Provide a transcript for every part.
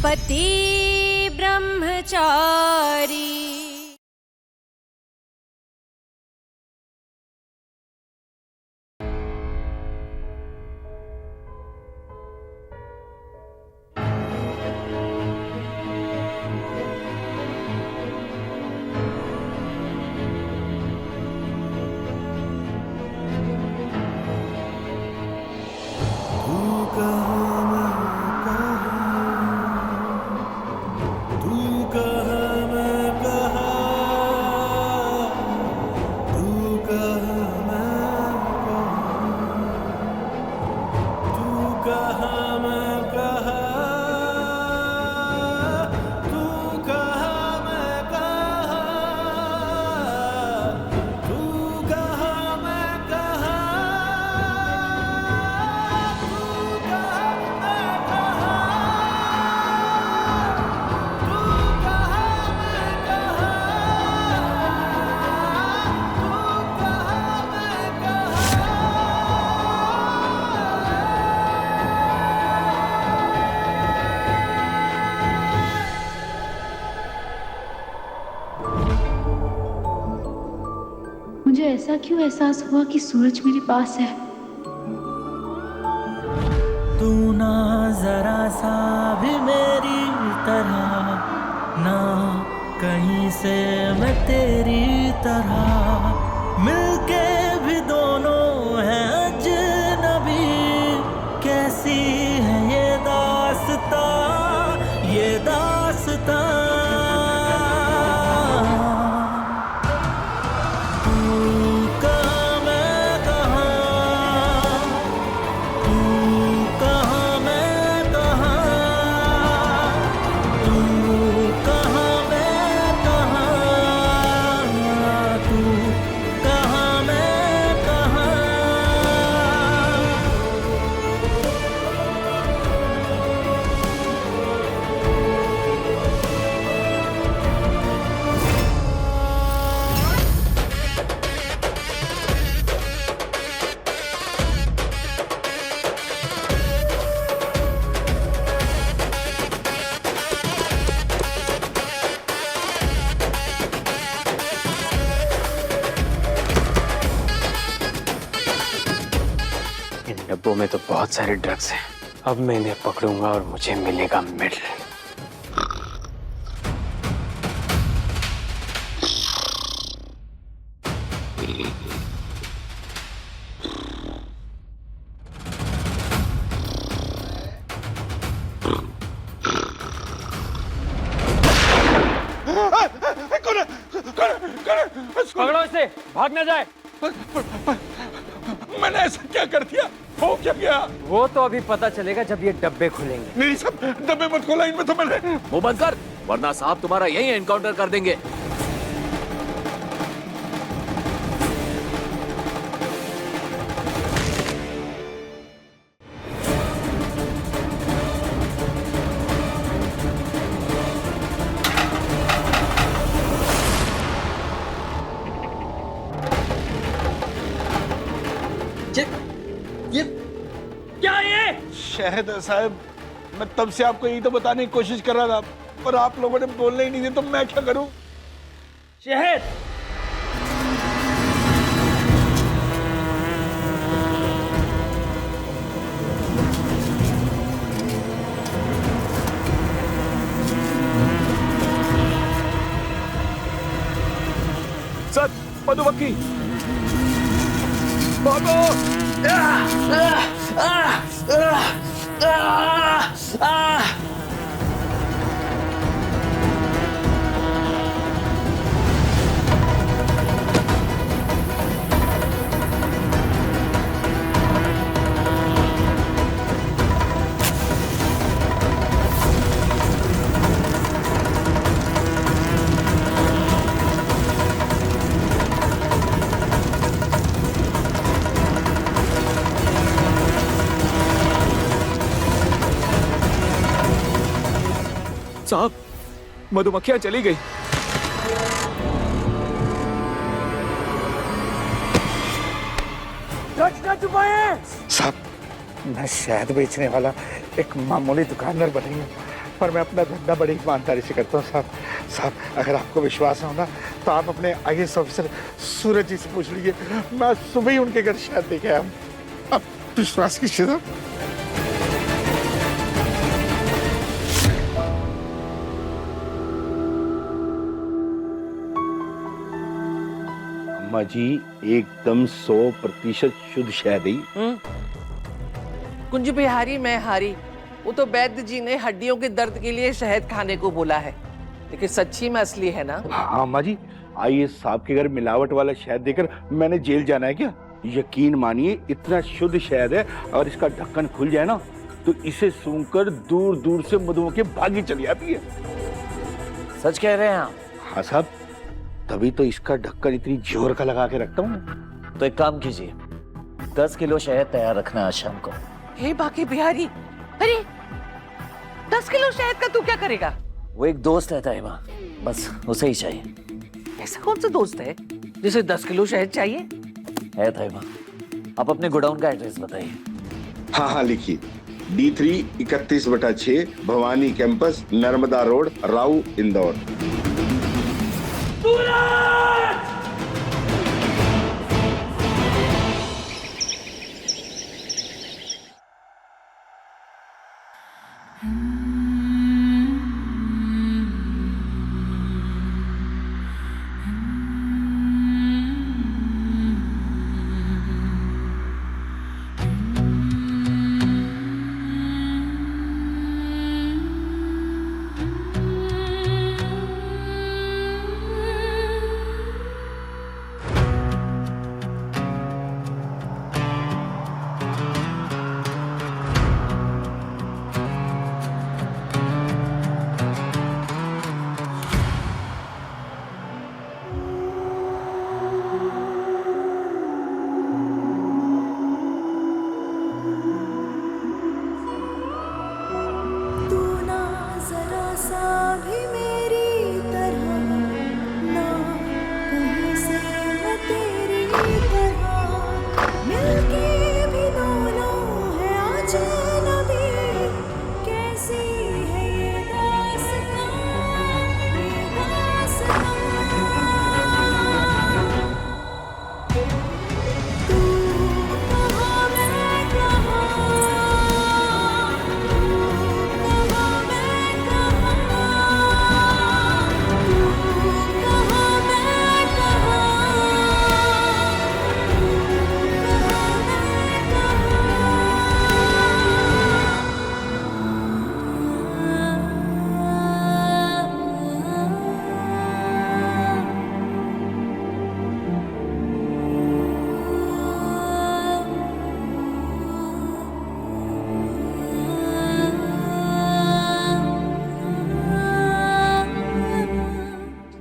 पति ब्रह्मचारी। मुझे ऐसा क्यों एहसास हुआ कि सूरज मेरे पास है? तू ना जरा सा भी मेरी तरह, ना कहीं से मैं तेरी तरह, मिलके भी दोनों हैं अजनबी। कैसी है ये दास्तां, ये दास्तां। डब्बों में तो बहुत सारे ड्रग्स हैं। अब मैं इन्हें पकड़ूंगा और मुझे मिलेगा मेडल। पकड़ो इसे, भाग ना जाए। मैंने ऐसा क्या कर दिया? हो क्या गया? वो तो अभी पता चलेगा जब ये डब्बे खुलेंगे। नहीं सब डब्बे मत खोला, इनमें तो मैंने। मुंह बंद कर, वरना साहब तुम्हारा यही एनकाउंटर कर देंगे। ये क्या है? शहद साहब, मैं तब से आपको यही तो बताने की कोशिश कर रहा था, पर आप लोगों ने बोलने ही नहीं दिया, तो मैं क्या करूं? शहद। सर, मधुमक्खी भागो! साहब, मधुमक्खियां चली गई। साहब, मैं शहद बेचने वाला एक मामूली दुकानदार बनी हूँ। पर मैं अपना धंधा बड़ी ईमानदारी से करता हूँ साहब। साहब अगर आपको विश्वास हो ना तो आप अपने IAS ऑफिसर सूरज जी से पूछ लीजिए, मैं सुबह ही उनके घर शहद देके आया हूँ। आप विश्वास कीजिए साहब। अम्मा जी एकदम 100% शुद्ध शहद ही। कुंज बिहारी मैं हारी। वो तो वैद्य जी ने हड्डियों के दर्द के लिए शहद खाने को बोला है, लेकिन सच्ची में असली है ना? हाँ अम्मा जी, IAS साहब के घर मिलावट वाला शहद देकर मैंने जेल जाना है क्या? यकीन मानिए इतना शुद्ध शहद है, और इसका ढक्कन खुल जाए ना तो इसे सूंघकर दूर दूर से मधुओं के भागी चली आती है। सच कह रहे हैं आप? हाँ साहब, तभी तो इसका ढक्कन इतनी जोर का लगा के रखता हूँ। तो एक काम कीजिए, 10 किलो शहद तैयार रखना आज शाम को। हे बाकी बिहारी, अरे 10 किलो शहद का तू क्या करेगा? वो एक दोस्त है ताइबा, बस उसे ही चाहिए। ऐसा कौन सा दोस्त है जिसे 10 किलो शहद चाहिए? है ताइबा, आप अपने गोडाउन का एड्रेस बताइए। हाँ हाँ लिखिए, D3 31/6 Bhawani campus, Narmada road, Rau, Indore.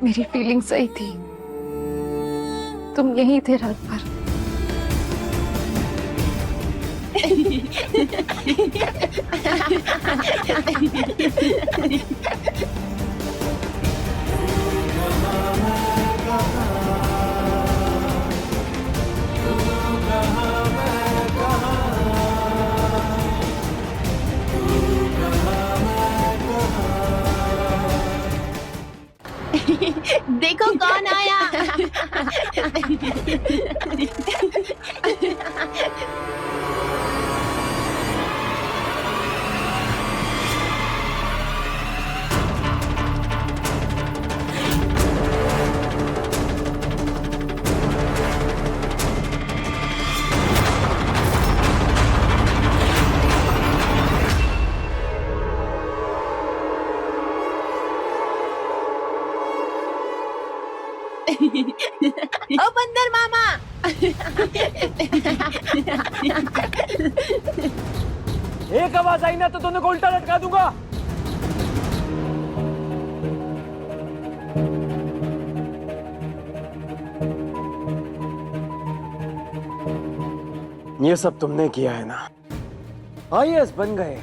मेरी फीलिंग सही थी, तुम यहीं थे रात भर। देखो कौन आया। ओ बंदर मामा। एक आवाज आई ना तो दोनों को उल्टा लटका दूंगा। ये सब तुमने किया है ना? IAS बन गए,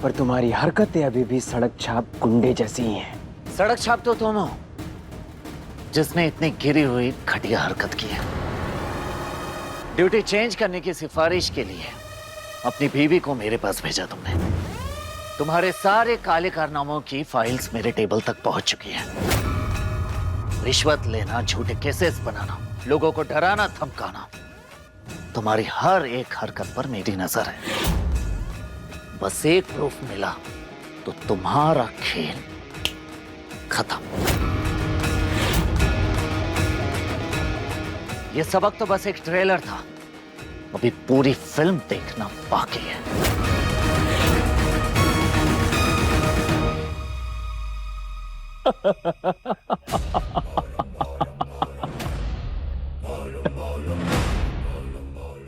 पर तुम्हारी हरकतें अभी भी सड़क छाप गुंडे जैसी ही हैं। सड़क छाप तो तुम हो, जिसने इतनी गिरी हुई घटिया हरकत की है। ड्यूटी चेंज करने की सिफारिश के लिए अपनी बीवी को मेरे पास भेजा तुमने। तुम्हारे सारे काले कारनामों की फाइल्स मेरे टेबल तक पहुंच चुकी हैं। रिश्वत लेना, झूठे केसेस बनाना, लोगों को डराना धमकाना, तुम्हारी हर एक हरकत पर मेरी नजर है। बस एक प्रूफ मिला तो तुम्हारा खेल खत्म। ये सबक तो बस एक ट्रेलर था, अभी पूरी फिल्म देखना बाकी है।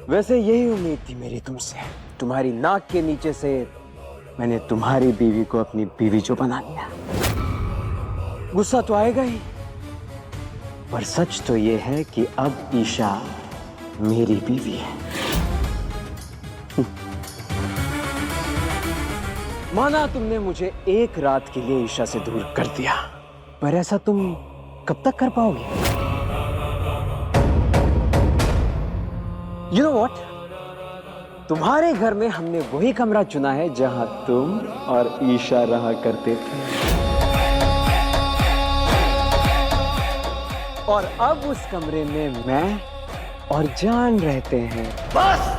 वैसे यही उम्मीद थी मेरी तुमसे। तुम्हारी नाक के नीचे से मैंने तुम्हारी बीवी को अपनी बीवी जो बना लिया। गुस्सा तो आएगा ही, पर सच तो ये है कि अब ईशा मेरी बीवी है। माना तुमने मुझे एक रात के लिए ईशा से दूर कर दिया, पर ऐसा तुम कब तक कर पाओगे? You know what? तुम्हारे घर में हमने वही कमरा चुना है जहां तुम और ईशा रहा करते थे, और अब उस कमरे में मैं और जान रहते हैं। बस!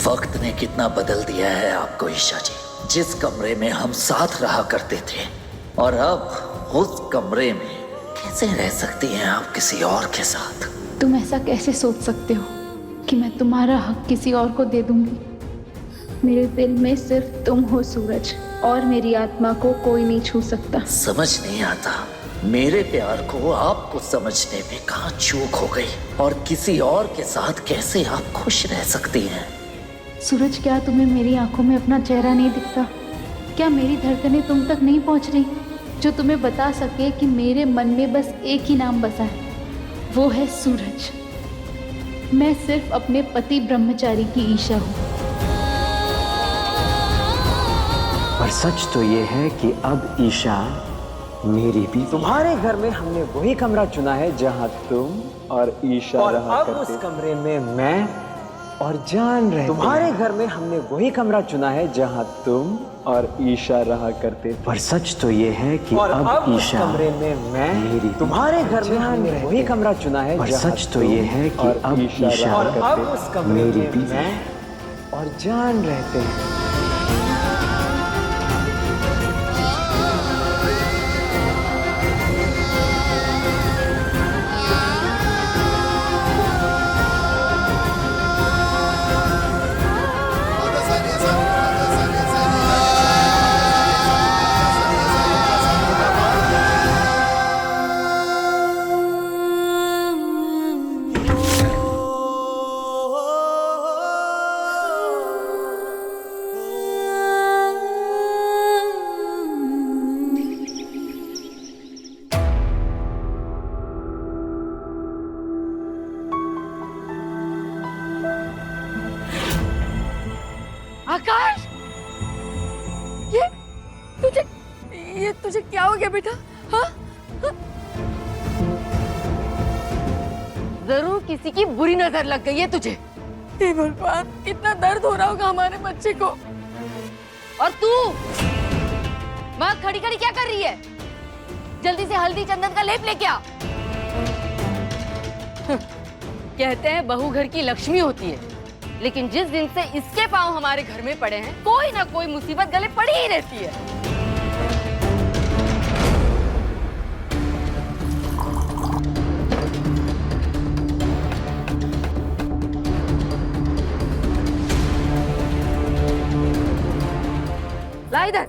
वक्त ने कितना बदल दिया है आपको ईशा जी। जिस कमरे में हम साथ रहा करते थे और अब उस कमरे में कैसे रह सकती हैं आप किसी और के साथ? तुम ऐसा कैसे सोच सकते हो कि मैं तुम्हारा हक किसी और को दे दूंगी? मेरे दिल में सिर्फ तुम हो सूरज, और मेरी आत्मा को कोई नहीं छू सकता। समझ नहीं आता, मेरे प्यार को आपको समझने में कहाँ चूक हो गई, और किसी और के साथ कैसे आप खुश रह सकती हैं? सूरज, क्या तुम्हें मेरी आंखों में अपना चेहरा नहीं दिखता? क्या मेरी धड़कनें तुम तक नहीं पहुंच रही, जो तुम्हें बता सके कि मेरे मन में बस एक ही नाम बसा है, वो है सूरज। मैं सिर्फ अपने पति ब्रह्मचारी की ईशा हूँ। पर सच तो ये है कि अब ईशा मेरी भी। तुम्हारे घर में हमने वही कमरा चुना है जहां तुम और ईशा रहा करते। अब उस कमरे में मैं और जान रहे। तुम्हारे घर में हमने वही कमरा चुना है जहां तुम और ईशा रहा करते। पर सच तो ये है कि अब ईशा कमरे में मैं मेरी। तुम्हारे घर में हमने वही कमरा चुना है। पर सच तो ये है कि अब ईशा करते मेरी भी और जान रहते हैं। आकाश, ये तुझे क्या हो गया बेटा? हाँ? जरूर किसी की बुरी नजर लग गई है तुझे। हे भगवान, कितना दर्द हो रहा होगा हमारे बच्चे को। और तू वहाँ खड़ी खड़ी क्या कर रही है? जल्दी से हल्दी चंदन का लेप लेके आ। कहते हैं बहू घर की लक्ष्मी होती है, लेकिन जिस दिन से इसके पांव हमारे घर में पड़े हैं, कोई ना कोई मुसीबत गले पड़ी ही रहती है। ला इधर।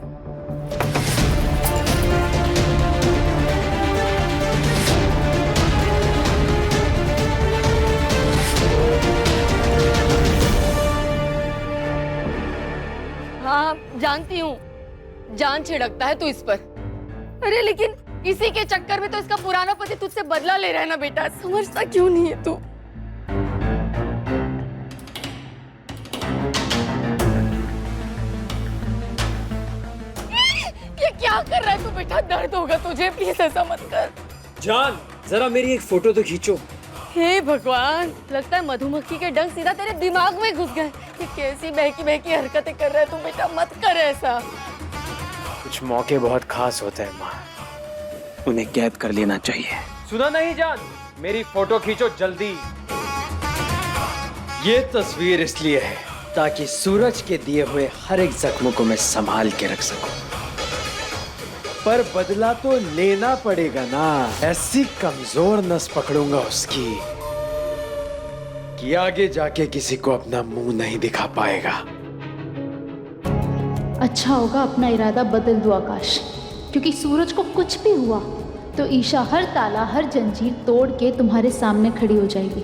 जान छिड़कता है तू इस पर। अरे लेकिन इसी के चक्कर में तो इसका पुराना पति तुझसे बदला ले रहा है ना बेटा, समझता क्यों नहीं है तू? ये क्या कर रहा है तू बेटा? दर्द होगा तुझे, प्लीज ऐसा मत कर। जान, जरा मेरी एक फोटो तो खींचो। हे भगवान, लगता है मधुमक्खी के डंक सीधा तेरे दिमाग में घुस गए। ये कैसी बहकी बहकी हरकतें कर रहा है तू बेटा, मत कर ऐसा। कुछ मौके बहुत खास होते हैं माँ, उन्हें कैद कर लेना चाहिए। सुना नहीं जान, मेरी फोटो खींचो जल्दी। ये तस्वीर इसलिए है ताकि सूरज के दिए हुए हर एक जख्म को मैं संभाल के रख सकूं। पर बदला तो लेना पड़ेगा ना। ऐसी कमजोर नस पकड़ूंगा उसकी कि आगे जाके किसी को अपना मुंह नहीं दिखा पाएगा। अच्छा होगा अपना इरादा बदल दो आकाश, क्योंकि सूरज को कुछ भी हुआ तो ईशा हर ताला हर जंजीर तोड़ के तुम्हारे सामने खड़ी हो जाएगी।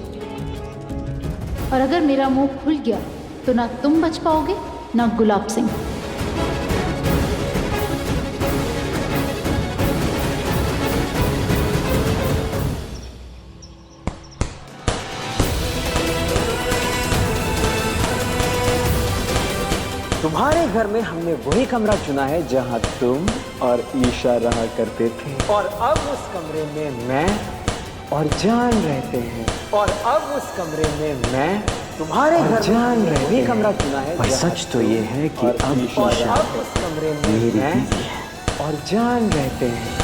और अगर मेरा मुंह खुल गया तो ना तुम बच पाओगे ना गुलाब सिंह। तुम्हारे घर में हमने वही कमरा चुना है जहां तुम और ईशा रहा करते थे, और अब उस कमरे में मैं और जान रहते हैं। और अब उस कमरे में मैं तुम्हारे घर जान रहते हैं। कमरा चुना है, पर सच तो ये है कि अब ईशा उस कमरे में मैं और जान रहते हैं।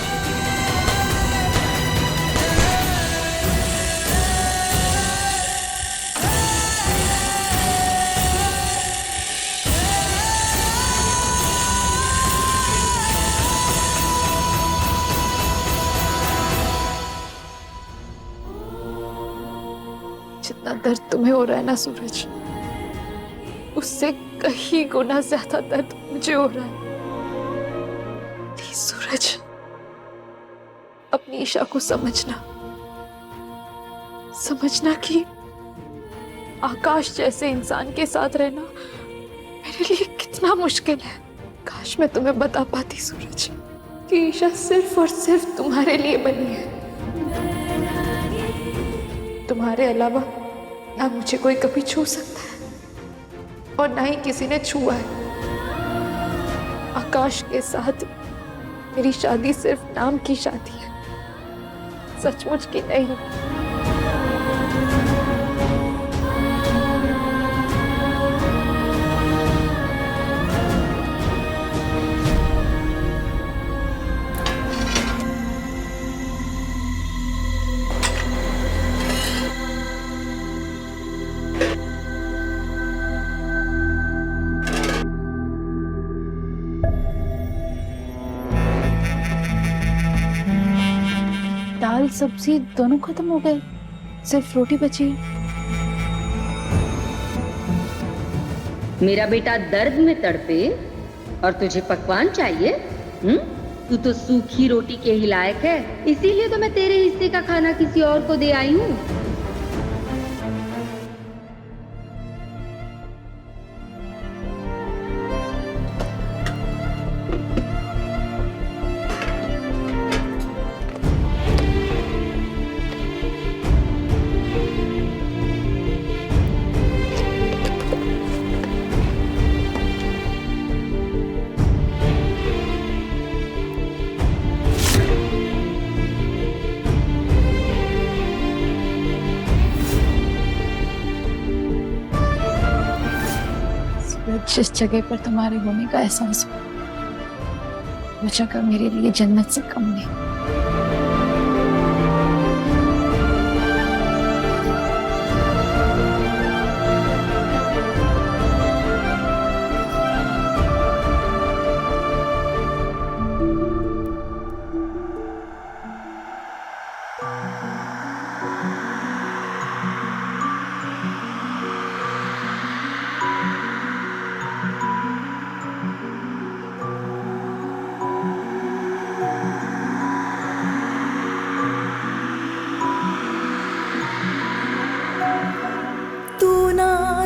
जितना दर्द तुम्हें हो रहा है ना सूरज, उससे कहीं गुना ज्यादा दर्द मुझे हो रहा है। प्लीज सूरज, अपनी ईशा को समझना कि आकाश जैसे इंसान के साथ रहना मेरे लिए कितना मुश्किल है। काश मैं तुम्हें बता पाती सूरज कि ईशा सिर्फ और सिर्फ तुम्हारे लिए बनी है। तुम्हारे अलावा ना मुझे कोई कभी छू सकता है और ना ही किसी ने छुआ है। आकाश के साथ मेरी शादी सिर्फ नाम की शादी है, सचमुच की नहीं। दाल सब्जी दोनों खत्म हो गए, सिर्फ रोटी बची है। मेरा बेटा दर्द में तड़पे और तुझे पकवान चाहिए? तू तो सूखी रोटी के ही लायक है, इसीलिए तो मैं तेरे हिस्से का खाना किसी और को दे आई हूँ। जिस जगह पर तुम्हारे होने का एहसास हो, वो जगह मेरे लिए जन्नत से कम नहीं।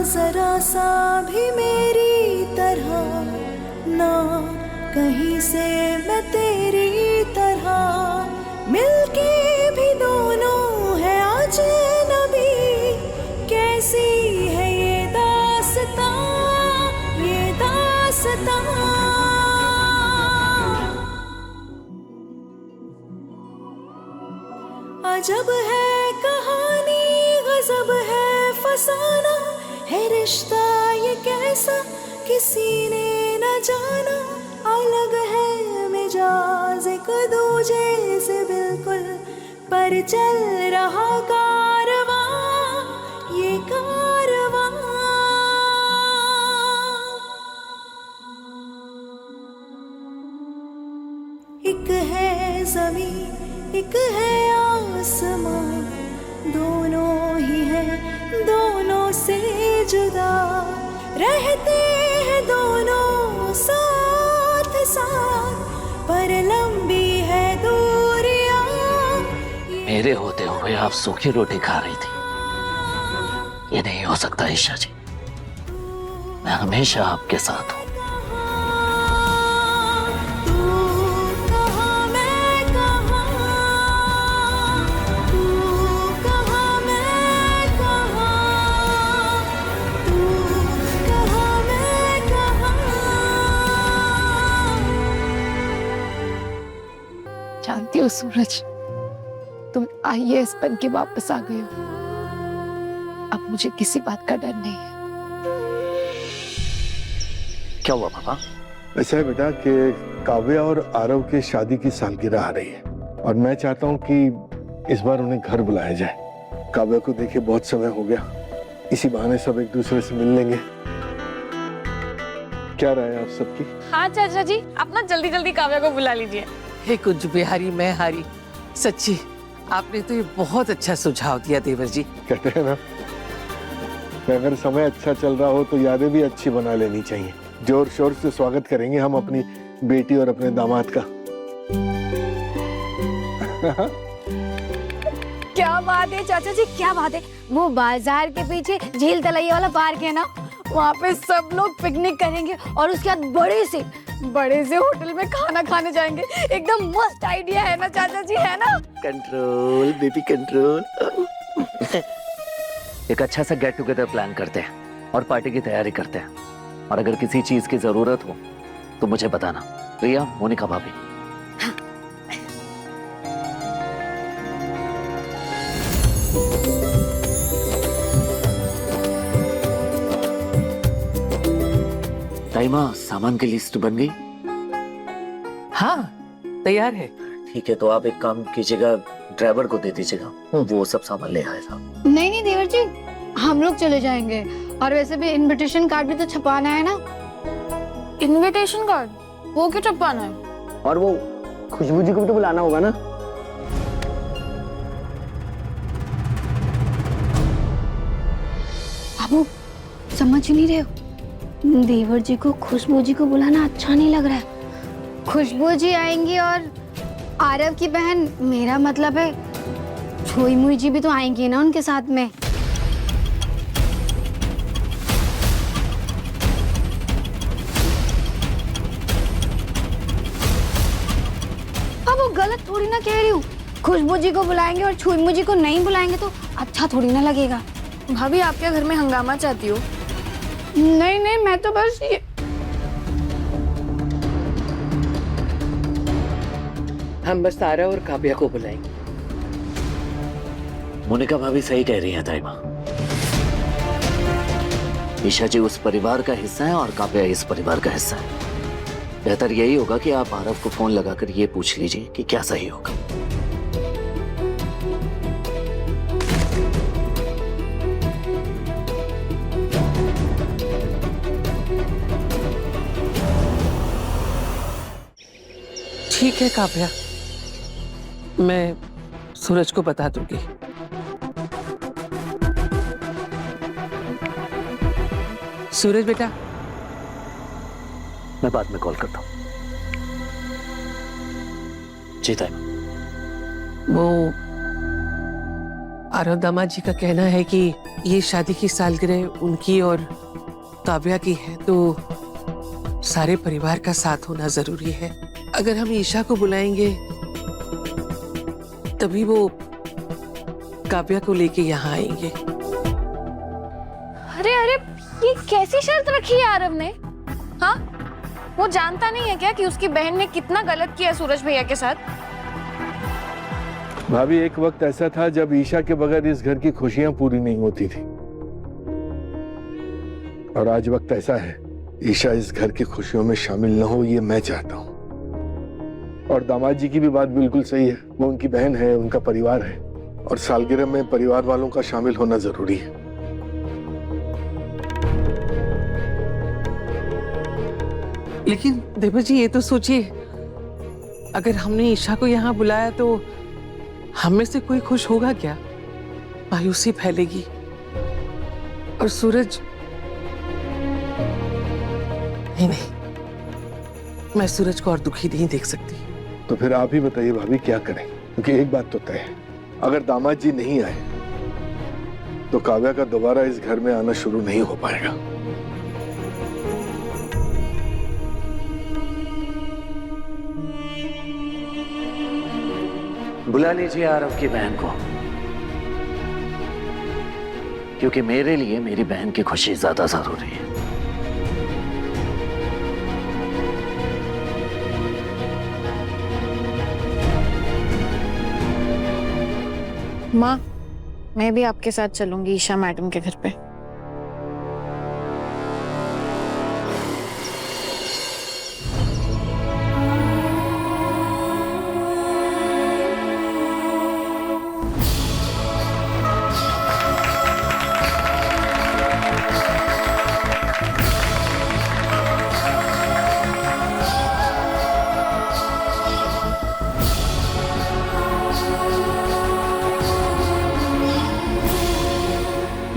जरा सा भी मेरी तरह ना कहीं से मैं तेरी तरह मिलके भी दोनों है अजनबी। कैसी है ये दास्तां, ये दास्तां। अजब है कहानी, गजब है फसाना, है रिश्ता ये कैसा किसी ने न जाना। अलग है मिजाज एक दूजे से बिल्कुल, पर चल रहा कारवां, ये कारवां। एक है ज़मीन, एक है आसमां, दोनों ही हैं दोनों से जुदा। रहते हैं दोनों साथ साथ, पर लंबी है दूरियां। मेरे होते हुए आप सूखी रोटी खा रही थी, ये नहीं हो सकता ईशा जी। मैं हमेशा आपके साथ हूं। जानती हो सूरज, तुम IAS बन के वापस आ गए हो। अब मुझे किसी बात का डर नहीं है। क्या हुआ पापा? ऐसा है बेटा कि काव्या और आरव की शादी की सालगिरह आ रही है और मैं चाहता हूँ कि इस बार उन्हें घर बुलाया जाए। काव्या को देखे बहुत समय हो गया, इसी बहाने सब एक दूसरे से मिल लेंगे। क्या राय है आप सबकी? हाँ चाचा जी, आप ना जल्दी जल्दी काव्या को बुला लीजिए। हे कुंज बिहारी मैं हारी, सच्ची आपने तो ये बहुत अच्छा सुझाव दिया देवर जी। कहते हैं ना कि अगर समय अच्छा चल रहा हो तो यादें भी अच्छी बना लेनी चाहिए। जोर शोर से स्वागत करेंगे हम अपनी बेटी और अपने दामाद का। क्या बात है चाचा जी, क्या बात है। वो बाजार के पीछे झील तलैया वाला पार्क है ना, वहाँ पे सब लोग पिकनिक करेंगे और उसके बाद बड़े से होटल में खाना खाने जाएंगे। एकदम मस्त आइडिया है ना चाचा जी, है ना? Control baby control. एक अच्छा सा गेट टुगेदर प्लान करते हैं और पार्टी की तैयारी करते हैं। और अगर किसी चीज की जरूरत हो तो मुझे बताना। प्रिया, मोनिका भाभी। ताइमा, सामान की लिस्ट बन गई? हाँ तैयार है। ठीक है, तो आप एक काम कीजिएगा, ड्राइवर को दे दीजिएगा, वो सब सामान ले आएगा। नहीं देवर जी, हम लोग चले जाएंगे। और वैसे भी इनविटेशन कार्ड भी तो छपाना है ना। इनविटेशन कार्ड वो क्यों छपाना है? और वो खुशबू जी को भी तो बुलाना होगा ना। बाबू समझ नहीं रहे हो, देवर जी को खुशबू जी को बुलाना अच्छा नहीं लग रहा है। खुशबू जी आएंगी और आरव की बहन, मेरा मतलब है छोई मुई जी भी तो आएंगी ना उनके साथ में। अब वो गलत थोड़ी ना कह रही हूँ। खुशबू जी को बुलाएंगे और छुई मुई जी को नहीं बुलाएंगे तो अच्छा थोड़ी ना लगेगा। भाभी, आप क्या घर में हंगामा चाहती हो? नहीं, मैं तो बस ये। हम बस तारा और काव्या को बुलाएंगे। मोनिका भाभी सही कह रही हैं ताइमा। ईशा जी उस परिवार का हिस्सा है और काव्या इस परिवार का हिस्सा है। बेहतर यही होगा कि आप आरव को फोन लगाकर ये पूछ लीजिए कि क्या सही होगा। ठीक है काव्या, मैं सूरज को बता दूंगी। सूरज बेटा, मैं बाद में कॉल करता हूँ। जी ताइमा। वो आरव दामाद जी का कहना है कि ये शादी की सालगिरह उनकी और काव्या की है, तो सारे परिवार का साथ होना जरूरी है। अगर हम ईशा को बुलाएंगे तभी वो काव्या को लेके यहाँ आएंगे। अरे अरे, ये कैसी शर्त रखी है आरव ने? हाँ, वो जानता नहीं है क्या कि उसकी बहन ने कितना गलत किया सूरज भैया के साथ? भाभी, एक वक्त ऐसा था जब ईशा के बगैर इस घर की खुशियां पूरी नहीं होती थी, और आज वक्त ऐसा है ईशा इस घर की खुशियों में शामिल न हो, ये मैं चाहता हूं। और दामाद जी की भी बात बिल्कुल सही है, वो उनकी बहन है, उनका परिवार है, और सालगिरह में परिवार वालों का शामिल होना जरूरी है। लेकिन देवा जी, ये तो सोचिए, अगर हमने ईशा को यहाँ बुलाया तो हम में से कोई खुश होगा क्या? मायूसी फैलेगी। और सूरज, नहीं, मैं सूरज को और दुखी नहीं देख सकती। तो फिर आप ही बताइए भाभी, क्या करें? क्योंकि एक बात तो तय है, अगर दामाद जी नहीं आए तो काव्या का दोबारा इस घर में आना शुरू नहीं हो पाएगा। बुला लीजिए आरव की बहन को, क्योंकि मेरे लिए मेरी बहन की खुशी ज्यादा जरूरी है। माँ, मैं भी आपके साथ चलूंगी ईशा मैडम के घर पे।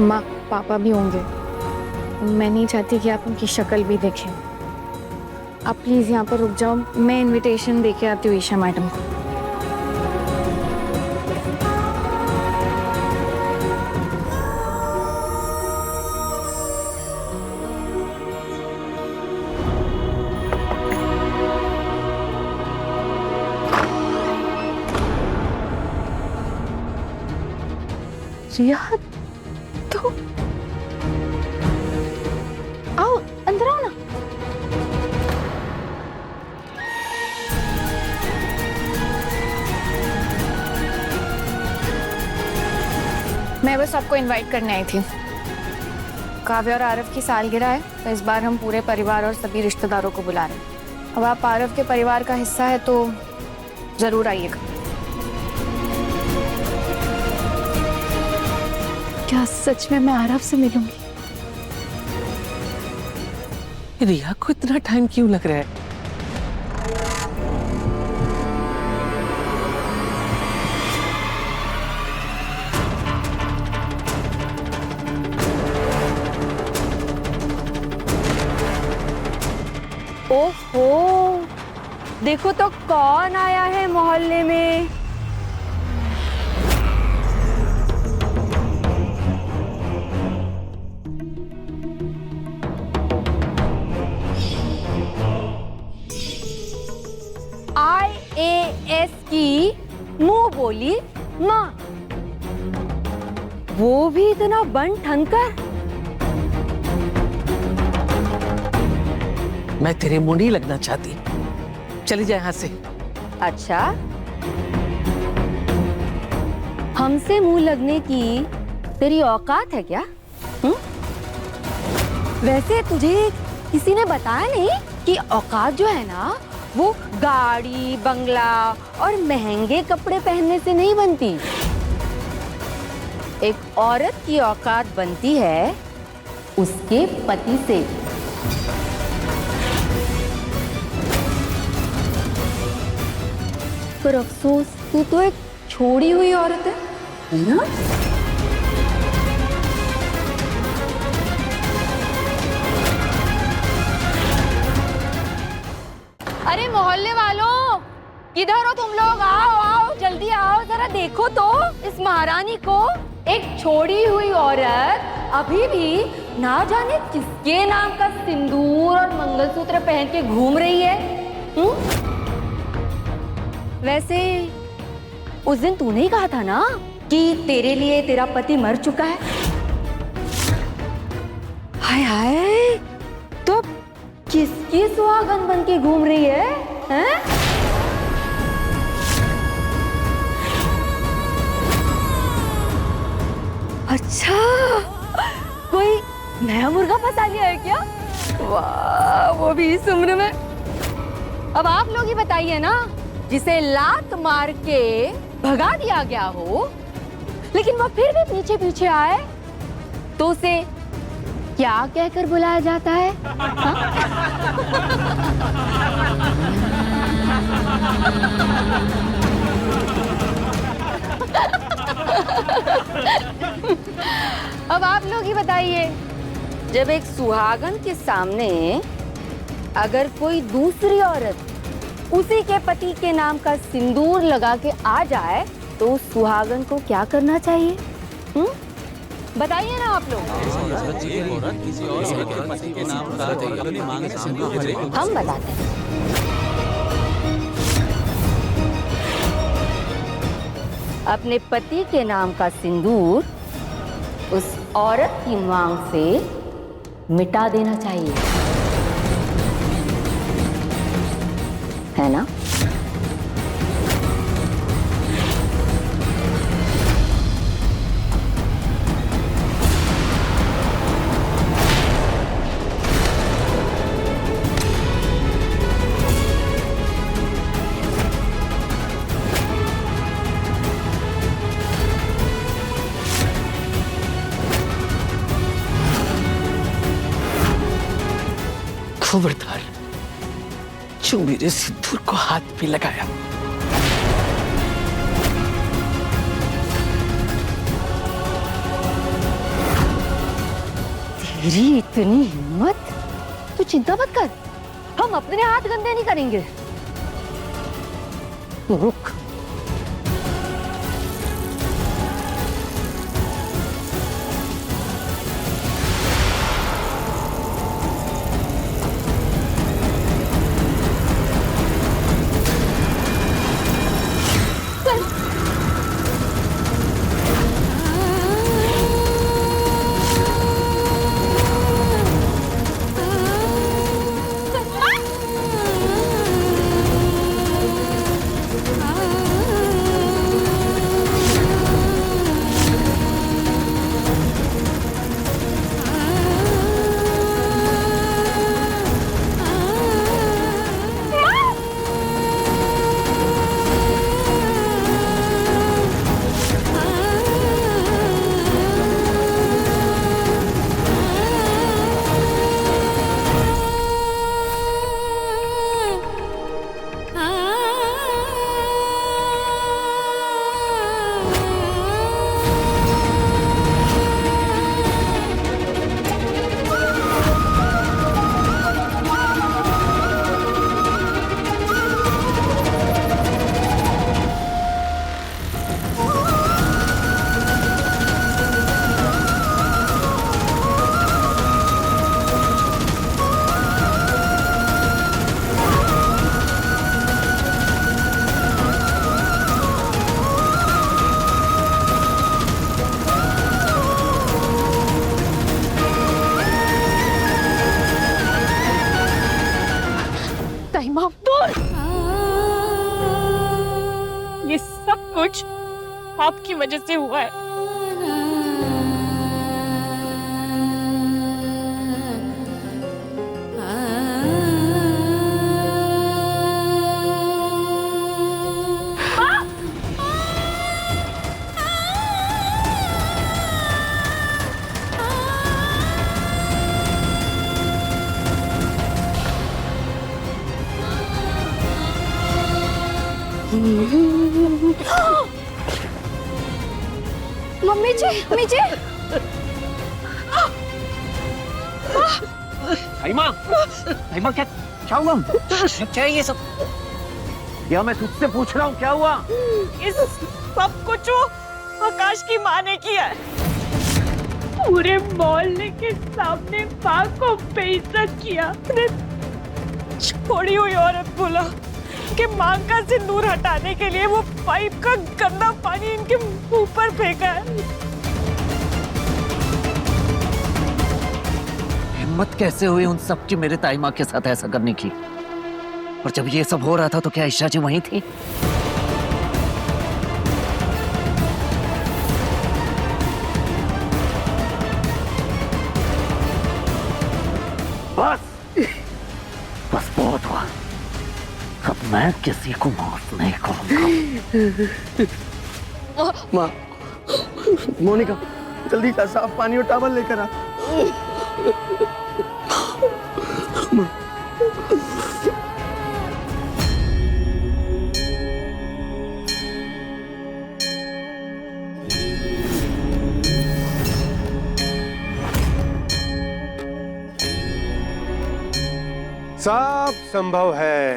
माँ, पापा भी होंगे, मैं नहीं चाहती कि आप उनकी शक्ल भी देखें। आप प्लीज यहाँ पर रुक जाओ, मैं इनविटेशन देके आती हूँ ईशा मैडम को। रिया, तो आओ, अंदर आओ ना। मैं बस आपको इनवाइट करने आई थी। काव्या और आरव की सालगिरह है, तो इस बार हम पूरे परिवार और सभी रिश्तेदारों को बुला रहे हैं। अब आप आरव के परिवार का हिस्सा है तो जरूर आइएगा। क्या सच में मैं आरव से मिलूंगी? रिया को इतना टाइम क्यों लग रहा है? ओहो, देखो तो कौन आया है मोहल्ले में। IAS की मुंह बोली माँ, वो भी इतना बन ठन कर। मैं तेरे मुंह नहीं लगना चाहती, चली जा यहाँ से। अच्छा, हमसे मुंह लगने की तेरी औकात है क्या? वैसे तुझे किसी ने बताया नहीं कि औकात जो है ना, वो गाड़ी, बंगला और महंगे कपड़े पहनने से नहीं बनती। एक औरत की औकात बनती है उसके पति से। पर अफसोस, तू तो एक छोड़ी हुई औरत है ना? अरे मोहल्ले वालों, किधर हो तुम लोग? आओ आओ, जल्दी आओ, जरा देखो तो इस महारानी को। एक छोड़ी हुई औरत अभी भी ना जाने किसके नाम का सिंदूर और मंगलसूत्र पहन के घूम रही है। वैसे उस दिन तूने ही कहा था ना कि तेरे लिए तेरा पति मर चुका है। हाय हाय, तो किसकी सुहागन बन के घूम रही है, हैं? अच्छा, कोई नया मुर्गा फंसा लिया है क्या? वाह, वो भी इस उम्र में। अब आप लोग ही बताइए ना, जिसे लात मार के भगा दिया गया हो लेकिन वो फिर भी पीछे पीछे आए तो उसे क्या कहकर बुलाया जाता है? अब आप लोग ही बताइए, जब एक सुहागन के सामने अगर कोई दूसरी औरत उसी के पति के नाम का सिंदूर लगा के आ जाए तो उस सुहागन को क्या करना चाहिए? बताइए ना आप लोग। हम बताते हैं। अपने पति के नाम का सिंदूर उस औरत की मांग से मिटा देना चाहिए, है ना? खबरदार जो मेरे सिंदूर को हाथ पे लगाया। तेरी इतनी हिम्मत! तू चिंता मत कर, हम अपने हाथ गंदे नहीं करेंगे। तू रुक। ये सब कुछ आपकी वजह से हुआ है। मम्मी जी, मम्मी जी। क्या हुआ? क्या है ये सब? क्या मैं तुझसे पूछ रहा हूँ क्या हुआ? इस सब कुछ आकाश की माँ ने किया है। पूरे मोहल्ले के सामने माँ को बेइज्जत किया। छोड़ी हुई औरत बोला कि माँ का सिंदूर हटाने के लिए वो पाइप का गंदा पानी इनके मुंह पर फेंका है। हिम्मत कैसे हुई उन सब की मेरे ताई माँ के साथ ऐसा करने की? और जब ये सब हो रहा था तो क्या ईशा जी वहीं थी? बस बस बहुत हुआ। अब मैं किसी को माफ नहीं करूंगा। माँ, मोनिका, जल्दी जा, साफ पानी और टॉवल लेकर आ। माँ। सब संभव है।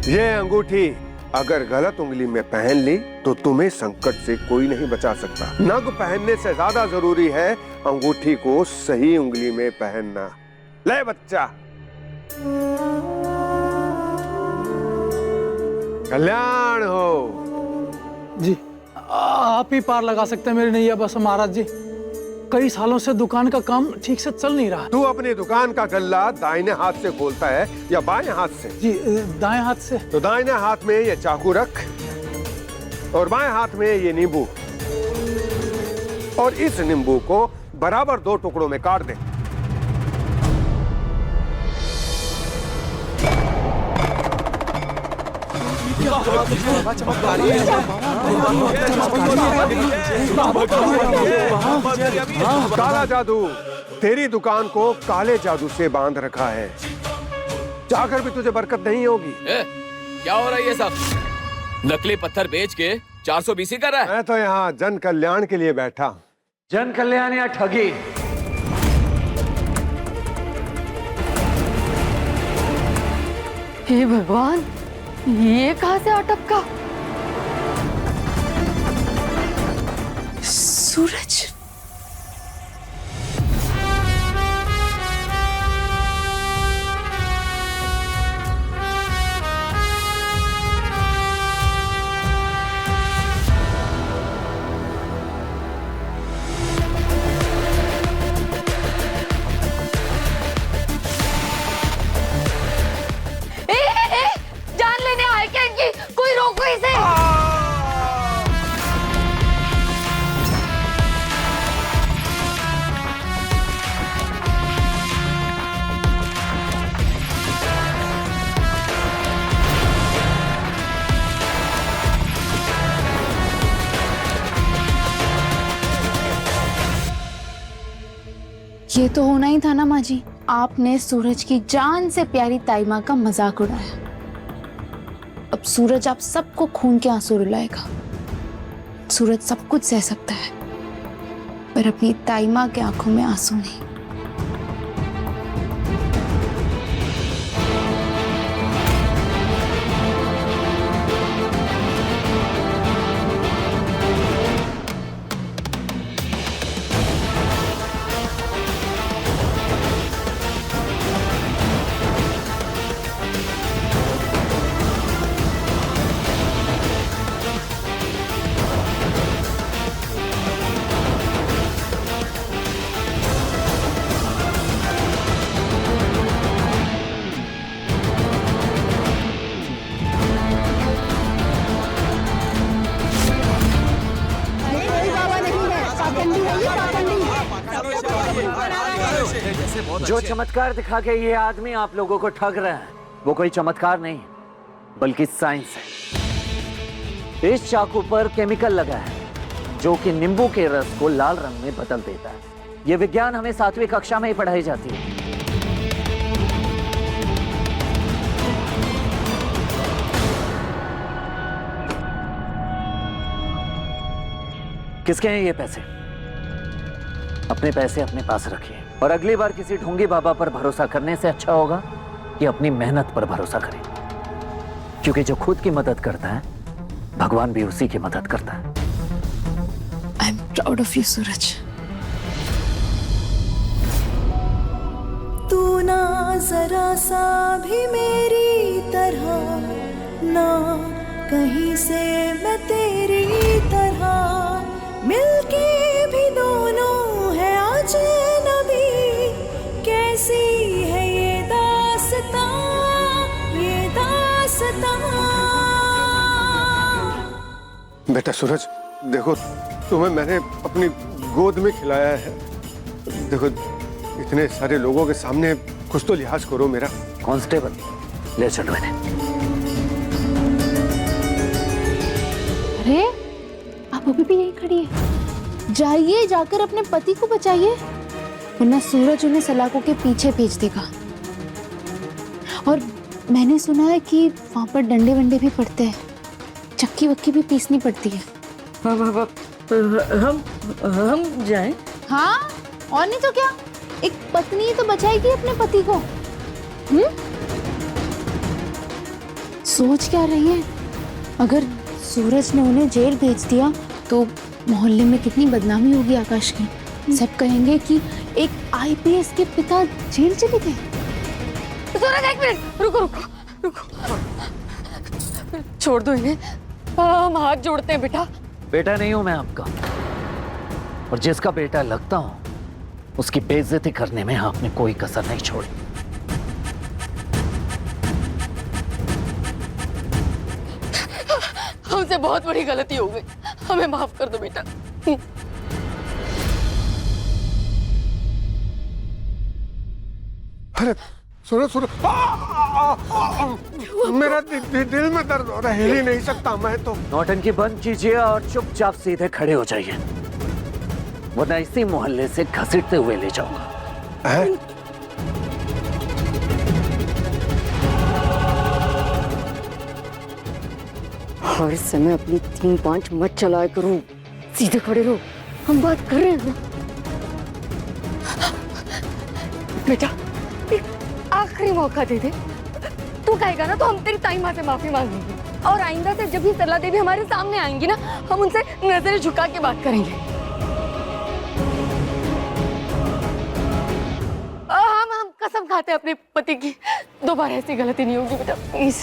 ये अंगूठी अगर गलत उंगली में पहन ली तो तुम्हें संकट से कोई नहीं बचा सकता। नग पहनने से ज्यादा जरूरी है अंगूठी को सही उंगली में पहनना। ले बच्चा। कल्याण हो। जी, आप ही पार लगा सकते हैं मेरी नैया बस महाराज जी। कई सालों से दुकान का काम ठीक से चल नहीं रहा। तू अपनी दुकान का गल्ला दाहिने हाथ से खोलता है या बाएं हाथ से? जी, दाएं हाथ से। तो दाहिने हाथ में ये चाकू रख और बाएं हाथ में ये नींबू, और इस नींबू को बराबर 2 टुकड़ों में काट दे। काला जादू तेरी दुकान को काले जादू से बांध रखा है। जाकर भी तुझे बरकत नहीं होगी। क्या हो रहा है ये सब? नकली पत्थर बेच के 420 कर रहा है। मैं तो यहाँ जन कल्याण के लिए बैठा। जन कल्याण या ठगी? हे भगवान, ये कहां से अटपका? सूरज, जान लेने आए क्या इनकी? कोई रोको इसे। ये तो होना ही था ना माँ जी। आपने सूरज की जान से प्यारी ताई माँ का मजाक उड़ाया। अब सूरज आप सबको खून के आंसू रुलाएगा। सूरज सब कुछ सह सकता है, पर अपनी ताई माँ के आंखों में आंसू नहीं। जो चमत्कार दिखा के ये आदमी आप लोगों को ठग रहे हैं, वो कोई चमत्कार नहीं बल्कि साइंस है। इस चाकू पर केमिकल लगा है जो कि नींबू के रस को लाल रंग में बदल देता है। ये विज्ञान हमें 7वीं कक्षा में ही पढ़ाई जाती है। किसके हैं ये पैसे? अपने पैसे अपने पास रखिए और अगली बार किसी ढोंगी बाबा पर भरोसा करने से अच्छा होगा कि अपनी मेहनत पर भरोसा करें, क्योंकि जो खुद की मदद करता है भगवान भी उसी की मदद करता है। I am proud of you Suraj. तू ना जरा सा भी मेरी तरह, ना कहीं से मैं तेरी तरह, मिलके भी दोनों है अजनबी। कैसी है ये दास्तां, ये दास्तां। बेटा सूरज, देखो तुम्हें मैंने अपनी गोद में खिलाया है। देखो इतने सारे लोगों के सामने कुछ तो लिहाज करो मेरा। कांस्टेबल, ले चलो इन्हें। अरे आप अभी भी यही खड़ी है? जाइए, जाकर अपने पति को बचाइए, वरना सूरज उन्हें सलाखों के पीछे भेज देगा। और मैंने सुना है कि वहां पर डंडे वंडे भी पड़ते हैं, चक्की वक्की भी पीसनी पड़ती है। हम जाएं? हाँ, और नहीं तो क्या, एक पत्नी तो बचाएगी अपने पति को। सोच क्या रही है? अगर सूरज ने उन्हें जेल भेज दिया तो मोहल्ले में कितनी बदनामी होगी आकाश की। सब कहेंगे कि एक आईपीएस के पिता जेल चले गए। सूरज एक मिनट, रुको रुको रुको, छोड़ दो इन्हें, हम हाथ जोड़ते हैं बेटा। बेटा नहीं हूं मैं आपका, और जिसका बेटा लगता हूं उसकी बेइज्जती करने में आपने कोई कसर नहीं छोड़ी। हमसे बहुत बड़ी गलती हो गई, हमें माफ कर दो बेटा। अरे सूरज सूरज, मेरा दिल में दर्द हो रहा है, हिल ही नहीं सकता मैं तो। नौटंकी बंद कीजिए और चुपचाप सीधे खड़े हो जाइए, वरना इसी मोहल्ले से घसीटते हुए ले जाऊंगा। हर समय अपनी 3-5 मत चलाया करूं, सीधे खड़े रहो, हम बात कर रहे हैं। बेटा एक आखिरी मौका दे दे, तू कहेगा ना तो हम तेरी ताई माँ से माफी मांगेंगे, और आइंदा से जब भी सरला देवी हमारे सामने आएंगी ना, हम उनसे नजरें झुका के बात करेंगे। हम कसम खाते हैं अपने पति की, दोबारा ऐसी गलती नहीं होगी बेटा, प्लीज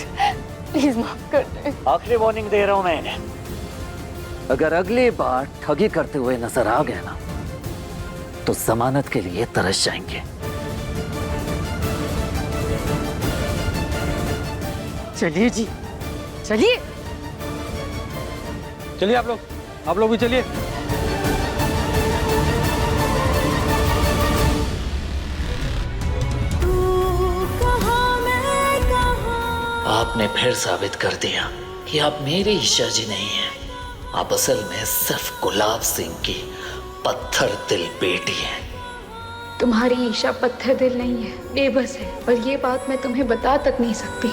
प्लीज माफ कर दे। आखिरी वार्निंग दे रहा हूं मैं इन्हें, अगर अगली बार ठगी करते हुए नजर आ गए ना तो जमानत के लिए तरस जाएंगे। चलिए जी, चलिए चलिए आप लोग भी चलिए। आपने फिर साबित कर दिया कि आप मेरी ईशा जी नहीं हैं, आप असल में सिर्फ गुलाब सिंह की पत्थर दिल बेटी हैं। तुम्हारी ईशा पत्थर दिल नहीं है, बेबस है, और ये बात मैं तुम्हें बता तक नहीं सकती।